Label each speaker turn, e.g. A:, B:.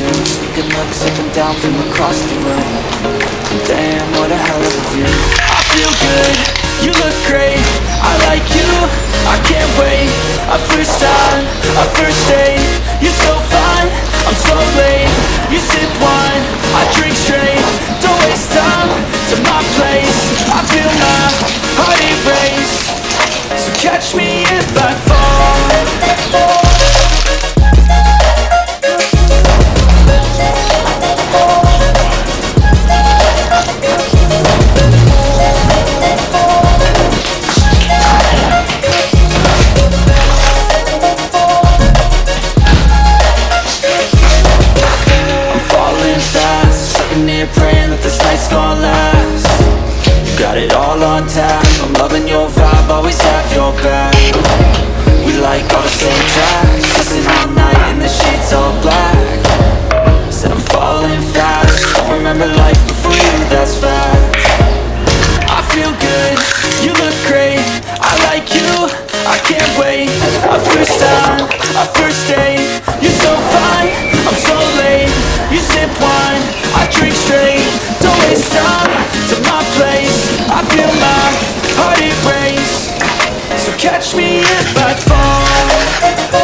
A: Sneaking looks up and down from across the room. Damn, what a hell of a view. I feel good, you look great, I like you, I can't wait. A first time, a first date. You're so fine, I'm so late. You sip wine, I drink straight. Don't waste time to my place. I feel my heart erase. So catch me if I fall. Praying that this night's gonna last. You got it all on tap. I'm loving your vibe, always have your back. We like all the same tracks. Listen all night in the sheets all black. Said I'm falling fast. Don't remember life before you, that's fact. I feel good, you look great, I like you, I can't wait. A first time, a first date. You're so fine, I'm so late. You sip wine, I drink straight. Don't waste time to my place. I feel my heart erase. So catch me if I fall.